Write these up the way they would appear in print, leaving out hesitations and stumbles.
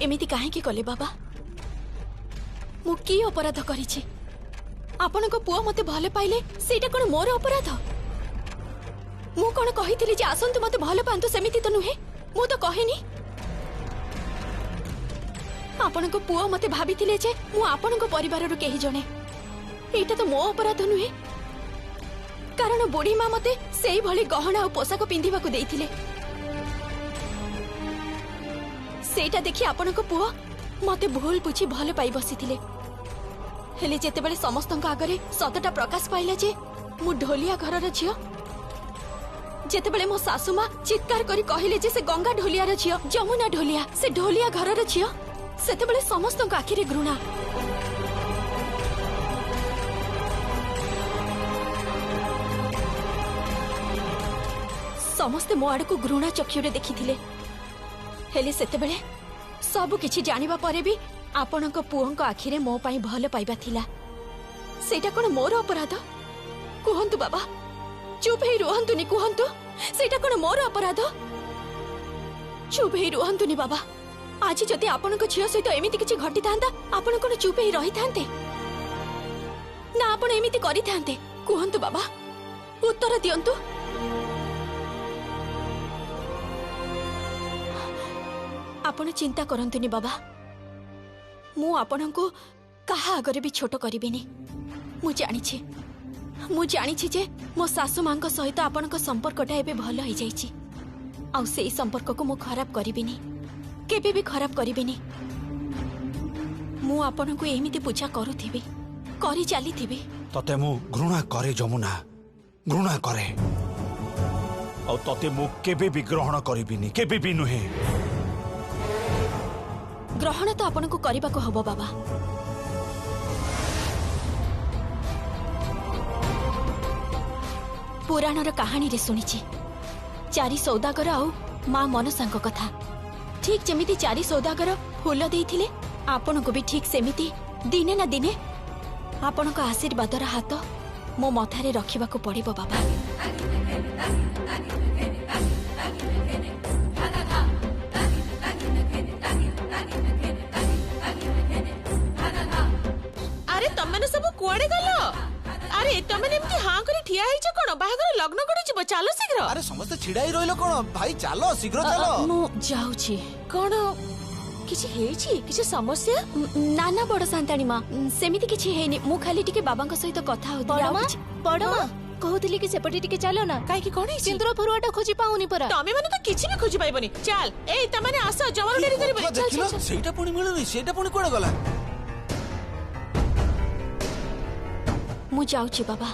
एमिति काहे कले बाबा मु की अपराध करिछि आपण को पुआ मते भले पाइले सेटा कोन मोर अपराध मु कोन कहिथिली जे आसंतु मते भले पांतु सेमिति तो नुहे मु तो कहेनी आपण को पुआ मते भाबिथिले जे मु आपण को परिवार रो केही जणे एटा तो मो अपराध नुहे कारण बुढ़ी माँ मते सेई भली गहना और पोशाक पिंधिबा को देइथिले सेटा देखि आपण को पुआ मते भूल बुझी भले पाई बसिथिले हेले जेतेबेले समस्तक आगरे सतटा प्रकाश पाइला जे मु ढोलिया घरर झियो जेतेबेले मो सासु माँ चित्कार करी कहिले जे से गंगा ढोलियार झियो जमुना ढोलिया से ढोलिया घरर झियो सेतेबेले समस्तक आखिरे घृणा समस्ते मो आड़ को घृणा चक्षुरे देखिथिले हेले सेतेबेले सब किछि जानिबा परे भी आपणक पुओंक आखिरे मो पाई भल पाइबा थिला सेटा कोन मोर अपराध कुहंतु बाबा चुप हे रुहंतुनी कुहंतु सेटा कोन मोर अपराध चुप हे रुहंतुनी बाबा आज जति आपणक झियो सहित एमिति किछि घटी थांता आपण कोन चुप हे रहि थांते ना आपण एमिति करि थांते कुहंतु बाबा उत्तर दियंतु आपण चिंता करंतुनी बाबा मु आपण को कहा आगरे भी छोट करिबिनी मु जानिछि जे मो सासु मां को सहित आपण को संपर्कटा एबे भल होई जाईछि आ सेई संपर्क को मु खराब करिबिनी केबे भी खराब करिबिनी मु आपण को एमिति पूछा करूथिबी करी चालीथिबी तते मु घृणा करे जमुना घृणा करे आ तते मु केबे भी ग्रहण करिबिनी केबे भी नुहे ग्रहण तो आपन को करबा को हबो बाबा पुराणर कहानी रे सुनिछि चारि सौदागर आउ मां मनसांक कथा ठीक जेमिति चारि सौदागर फूल देइथिले आपन को भी ठीक सेमिति दिने ना दिने आपन को आशीर्वादर हाथ मो मथारे रखिबा को पड़िबो बाबा तमने सब कुआडे गलो अरे तमने एमती हां करी ठिया हिच कोन बाहागर लग्न करि छिबो चालो शीघ्र अरे समस्त छिडाई रोइलो कोन भाई चालो शीघ्र चालो मु जाउछि कोन किछि हेछि किछि समस्या नाना बड़ सांताणी मां सेमिति किछि हेनी मु खाली टिके बाबा को सहित कथा होती बड़ मां कहउतली कि सेपटी टिके चालो ना काई कि कोन हेछि सिंदूर फरुआटा खोजि पाउनी परा तमे माने तो किछि भी खोजि पाइबनी चल ए तमने आसो जवर डेरी करिबो चल सेटा पुणी मिलुनी सेटा पुणी कोड गला मु जाउछि बाबा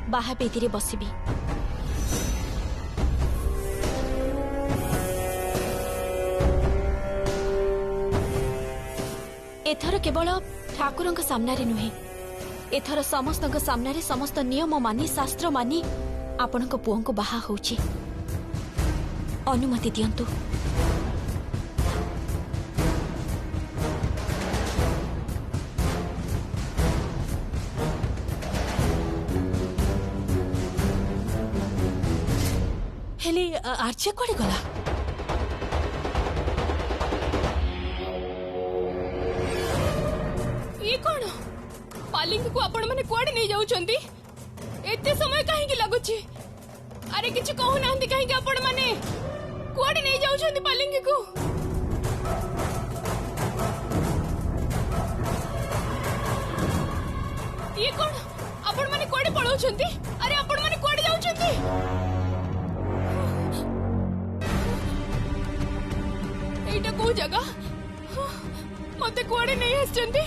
बाहा बेदी बसबी एथर केवल ठाकुर सामने नुहे एथर समस्त सामने समस्त नियम मानी शास्त्र मानी आपण पुओं को बाहा होछि अनुमति दियंतु हेले आर्चे कोडे गला ये कौन पालिंग को आपण माने कोडे नहीं जाउछंती एते समय काहे की लागुची अरे किछ कहू नांती काहे की आपण माने कोडे नहीं जाउछंती पालिंग को ये कौन आपण माने कोडे पळौछंती अरे आपण माने कोडे जाउछंती एटा को जगह मते कोडे नहीं हसचंती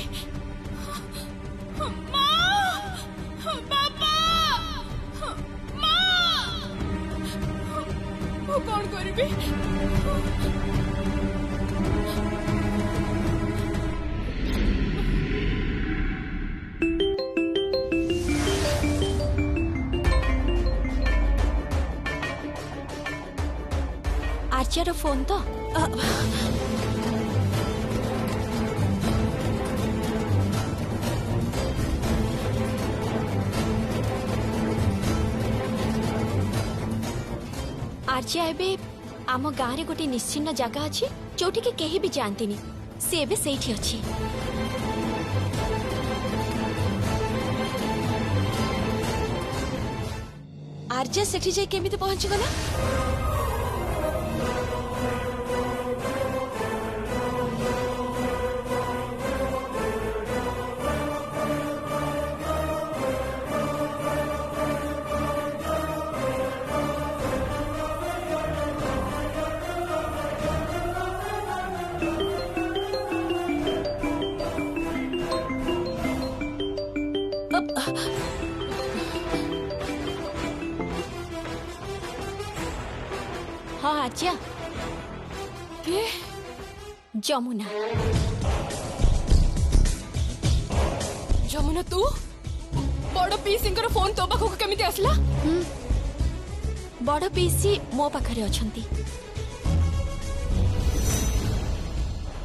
मां बाबा मां वो कौन करबी आर्चर फोन तो आर्चिया एबे आम गाँव रे गोटे निश्चिन्न जगह अच्छी जोठी के केही भी जानतीनी से एबे सेठी अच्छी। आर्या सेठी जाई केमिति पहुंची गला? हाँ आर्या के जमुना। जमुना तू बड़ पीसींकर फोन तो पाखक केमिति आसला? बड़ पीसी मो पाखरे अछंती।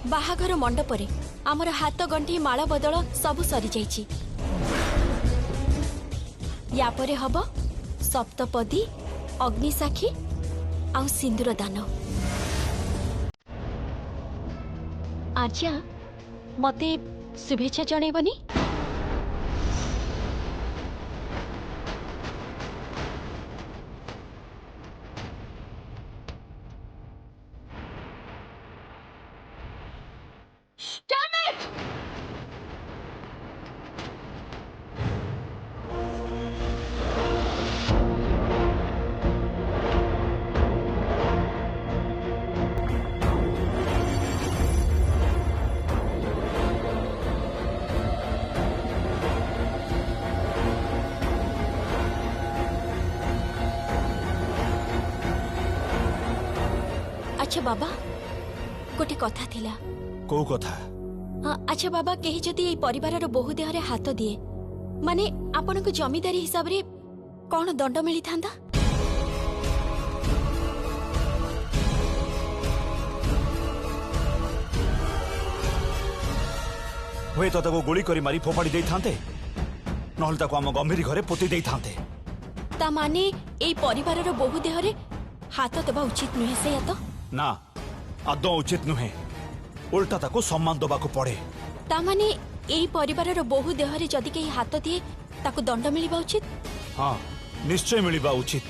बाहाघर मंडपरे आमर हाथ गंठी माला बदल सब सरी जाइछि। या परे हब सप्तपदी अग्निसाखी आउ सिंदूर दान। आर्या मते शुभेच्छा जणैबनी? अच्छा बाबा गोटे कथा थिला। को कथा? अच्छा बाबा केही जदि एई परिवारर बहु देहरे हाथ दिए माने आपन को जमीदारी हिसाब रे कौन दंड मिली थांदा? हुए तो ताको गोली करी मारी फोपाड़ी देई थांते नहल ताको आम गंभीर घरे पोती देई थांते। ता माने एई परिवारर बहु देहरे हाथ देबा उचित नुहे से या तो? ना आदौ उचित नुहे उल्टा ताको सम्मान दबाको पड़े। ता माने एई परिवारर बहु देहरे जदि केही हाथ दिए ताको दंड मिलिबा उचित? हाँ निश्चय मिलिबा उचित।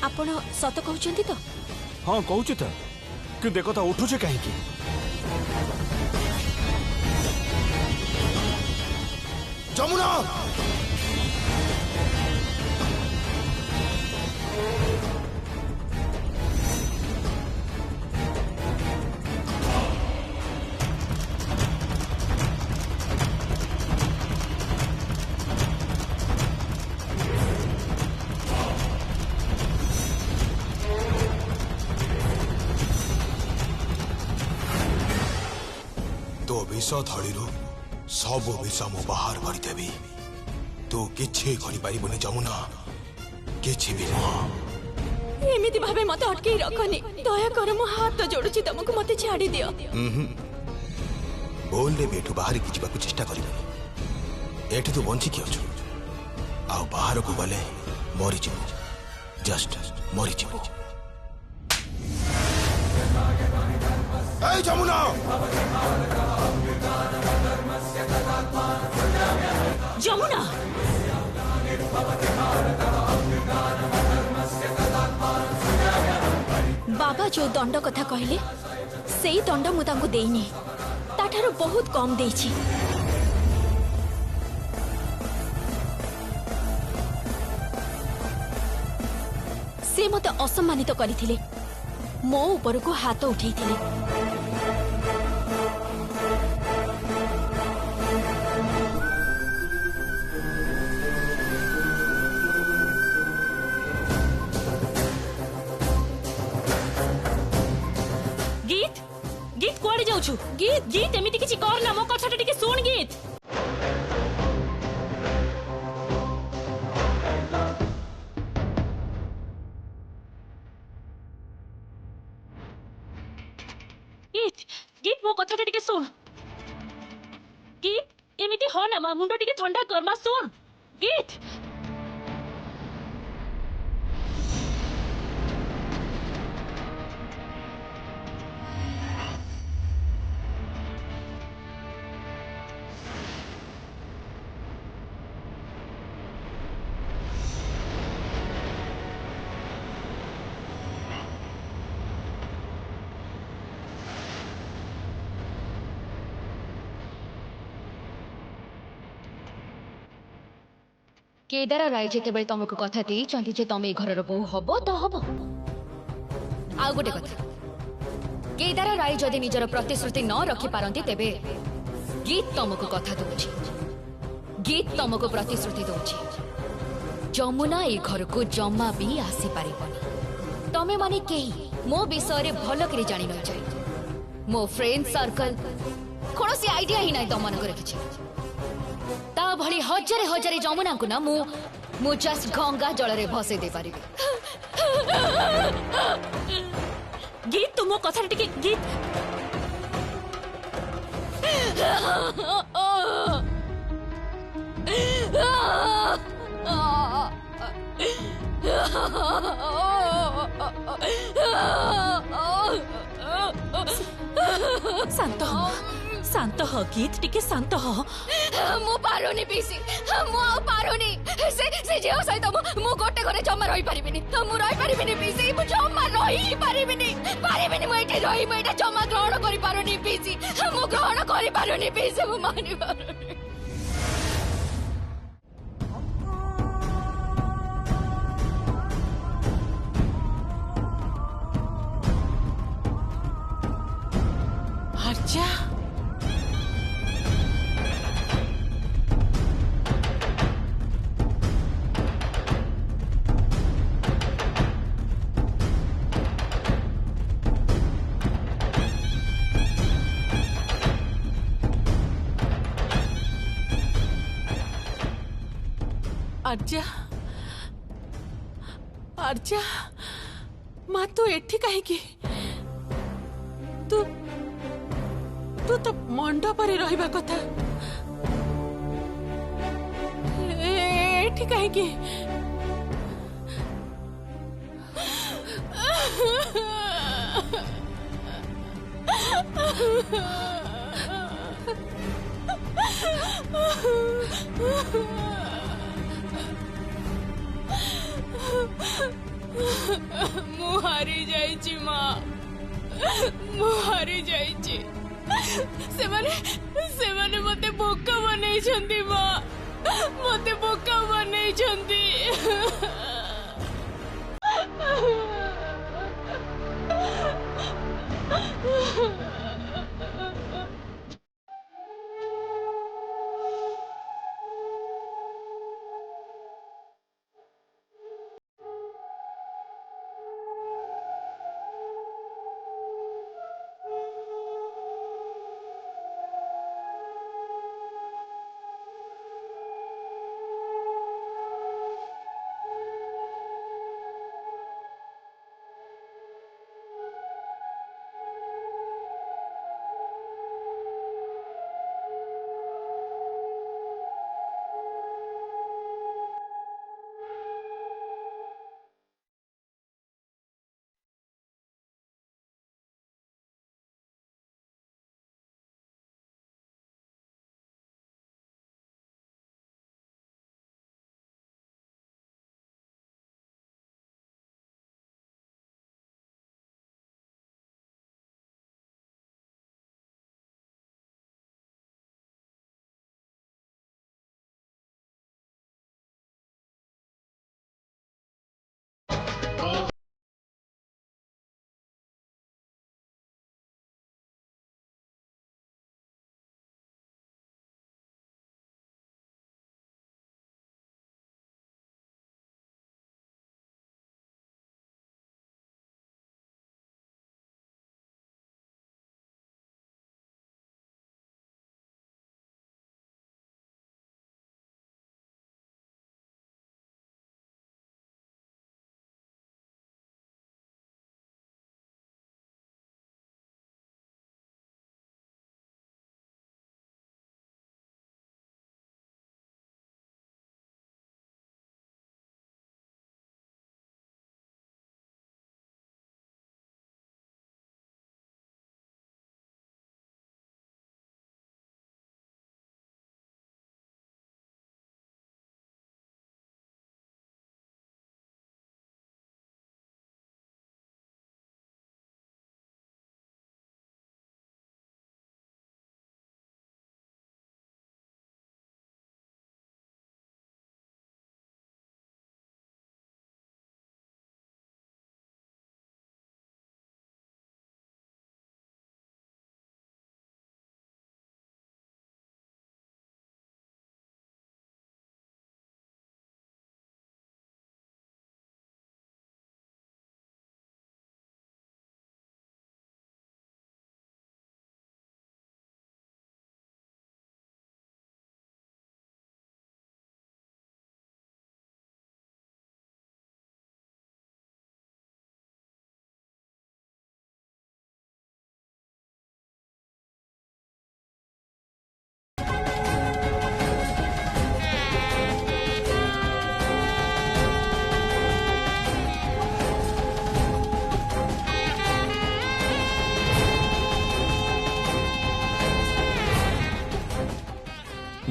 आपण सत कहउचंती तो? हाँ कहूची तो कि देखो ता उठुचे कहीं जमुना तो विष थड़ी सब विष मु बाहर करदेवी तू किछि करिपारिबुनि जमुना किछि भी नहीं। एमिति भाबे मते अटके रखनी दया कर मो हाथ जोडुची तुमको मते छाडी दियो। बोल रे बेटू बाहर की जीवा को चेष्टा करिबुनि एठी तू बंची कि अछु आ बाहर को गले मरी जीवु जस्ट मरी जीवु। ए जमुना जमुना बाबा जो दंड कथा कहले सेई दंड मु तांको देइनी ताठारो बहुत कम देइछि। से मते असम्मानित करिथिले मो ऊपर को हाथ उठेइथिले। गीत गीत एमिति किछि कर ना मो कथाटा टिके सुन गीत। गीत गीत मो कथाटा टिके सुन। गीत एमिति हो ना मा मुंडो टिके ठंडा कर मा सुन गीत। केदार राय जेतेबेले तुमको कथा देइचंती जे तुम ए घरर बहु हबो तो हबो आ गोटे कथा केदार राय जदि निजर प्रतिश्रुति न रखि पारंती तेबे गीत तुमको कथा दउछि गीत तुमको प्रतिश्रुति दउछि जमुना ए घर को जमा भी आसी पारिबनी तमे माने केही मो विषय रे भलो करी जानि न जाय मो फ्रेंड सर्कल कोनोसी आइडिया ही नै तमन करे किछि ता भली हजारे हजारे जमुना को ना मु जस्ट गंगा जल रे भसे दे पारिबी गीत तुम कथा टिके गीत शांत हो शांत हो गीत टिके शांत हो मु पारुनी पीसी मु आ पारुनी से जेओ सहित मु गोटे घरे जमा रही परिबिनी मु रही परिबिनी पीसी मु जमा रही परिबिनी मु एठी रही मु एटा जमा ग्रहण करि पारुनी पीसी मु ग्रहण करि पारुनी पीसी मु मानि पारुनी अर्चा अर्जा अर्जा माँ तू एठी कहीं तू तू तो मंडप रहिबा कथा एठी कहीं मु हारी जाइची माँ मु हारी जाइची सेमाने मते बोका बनै छंती माँ मते बोका बनै छंती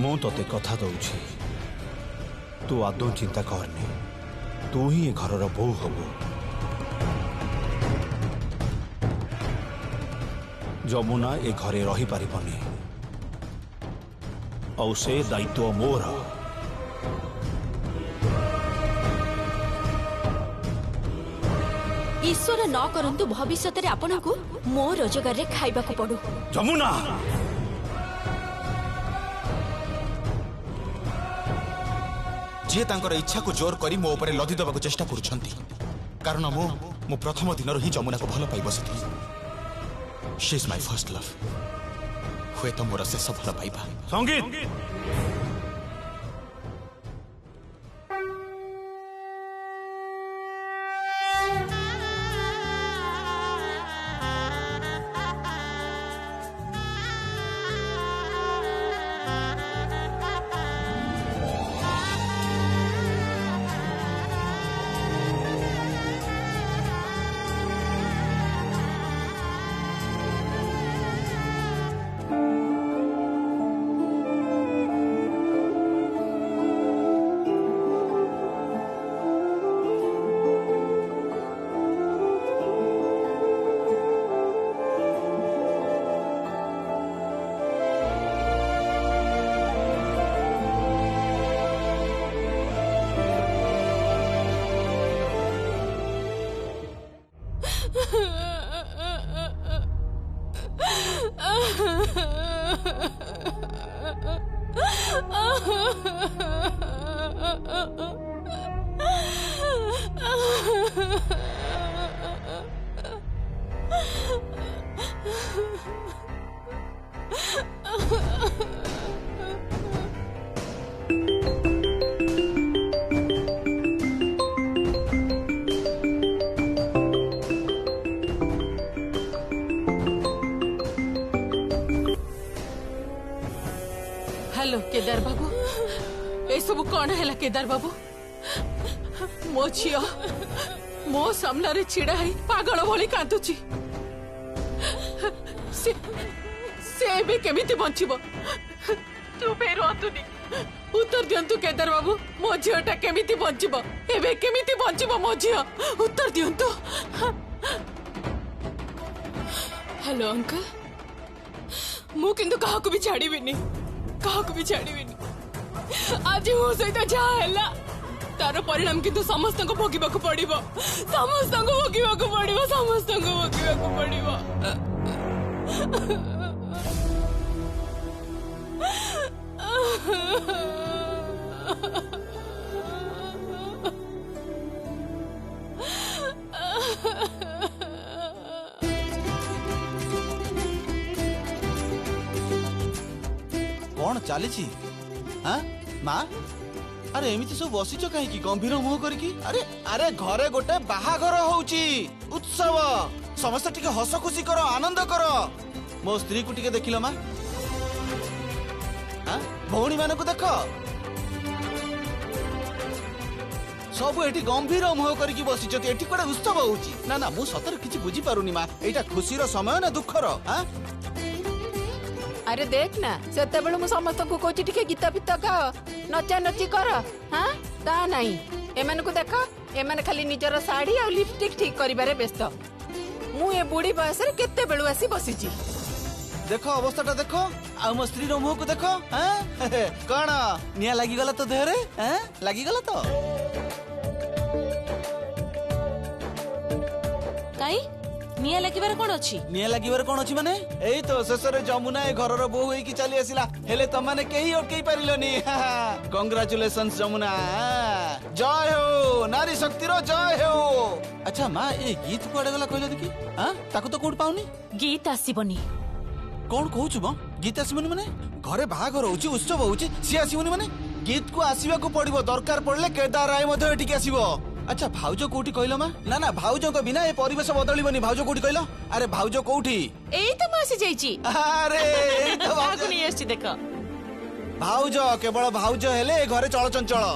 ମୁଁ ତତେ କଥା ଦଉଛି ତୁ ଆଦୌ ଚିନ୍ତା କରନି ତୁ ହିଁ ଏ ଘରର ବୋହୂ ହବୁ ଯମୁନା ଏ ଘରେ ରହିପାରିବନି ଆଉ ସେ ଦାୟିତ୍ୱ ମୋର ईश्वर न करंतु भविष्य रे आपनकु मो रोजगार रे खाइबाकू पड़ू ଯମୁନା जी तांकर इच्छा को जोर करी मो ऊपर लदी देबा को चेष्टा करूछंती कारण मो प्रथम दिन ही जमुना को भल पाई बसिथि she is my first love हुए तो मोर से सफल पाइबा संगीत हेलो केदार बाबू ए सब कौन है केदार बाबू मो झियो मो सामना रे छिड़ा है पागल भली कांदुची से भी केमिति बंचिबो तू बे रोतुनी उत्तर दियंतु केदार बाबू मो झियोटा केमिति बंचिबो एबे केमिति बंचिबो मो झियो उत्तर दियंतु हेलो अंकल मु किंतु काहा को भी छाड़ीबिनी काहाକୁ ବି ଛାଡ଼ିବିନି ଆଜି ମୋ ସହିତ ଯାହା ହେଲା ତାର ପରିଣାମ କିନ୍ତୁ ସମସ୍ତଙ୍କୁ ଭୋଗିବାକୁ ପଡିବ ସମସ୍ତଙ୍କୁ ଭୋଗିବାକୁ ପଡିବ ସମସ୍ତଙ୍କୁ ଭୋଗିବାକୁ ପଡିବ कौन चली माँ अरे एमती सब बसीच कहीं गंभीर मुह करके अरे अरे घरे गोटे बाहाघर होउची उत्सव समस्त टिके हस खुशी करो आनंद करो मो स्त्री को टिके देखिलो माँ भौणी मान को देख सब एठी गंभीर मुह करके बसीच एठी कोडे उत्सव होउची ना ना मु सतर किछि बुझी पारुनी माँ एटा खुशीर समय ना दुखर अरे देख ना सेते बेलु मु समस्त को कोची टिके गीत पित गाओ नचा नची कर हां ता नहीं एमन को देख एमन खाली निजर साड़ी और लिपस्टिक ठीक करिबारे व्यस्त मु ए बुढ़ी बयस रे केते बेलु आसी बसीची देखो अवस्थाटा देखो आ मो स्त्री रो मुह को देखो कौन निया लागी गला तो देहरे लागी गला तो काई निया लागिबार कोन अछि निया लागिबार कोन अछि माने एई तो शेषरे जमुना ए घरर बोहू होई की चली आसिला हेले त माने केही अटकेई परिलोनी कांग्रेचुलेशंस जमुना जय हो नारी शक्ति रो जय हो अच्छा मां ए गीत कोडे गला कहले देखि ताको तो कोड पाउनी गीत आसीबनी कौन कहू छु गीत आसीबनी माने घरे बाहाघर होउची उत्सव होउची सी आसीबनी माने गीत को आसीबा को पड़िबो दरकार पड़ले केदार राय मध्ये एठी आसीबो अच्छा भाउजो कोठी कहलो मा ना ना भाउजो को बिना ए परिवेश बदलिबनी भाउजो कोठी कहलो अरे भाउजो कोठी एई तो मासी जाईची अरे एई तो भागु नहीं आछी देखो भाउजो केवल भाउजो हेले घरे चल चंचल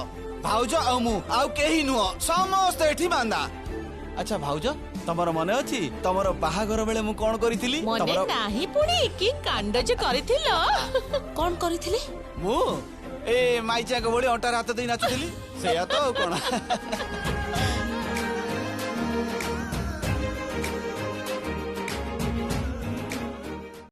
भाउजो आ मु आ केही नुह समस्त एठी बांदा अच्छा भाउजो तमर मने अछि तमर बाहाघर बेले मु कोन करिथिली मने नाही पुणी की कांड जे करिथिलो कौन करिथिले ମୁଁ ଏ ମାଇଚାଙ୍କ ଭଳି ଅଣ୍ଟାରେ ହାତ ଦେଇ ନାଚୁଥିଲି ସେଇଆ ତ ଆଉ କଣ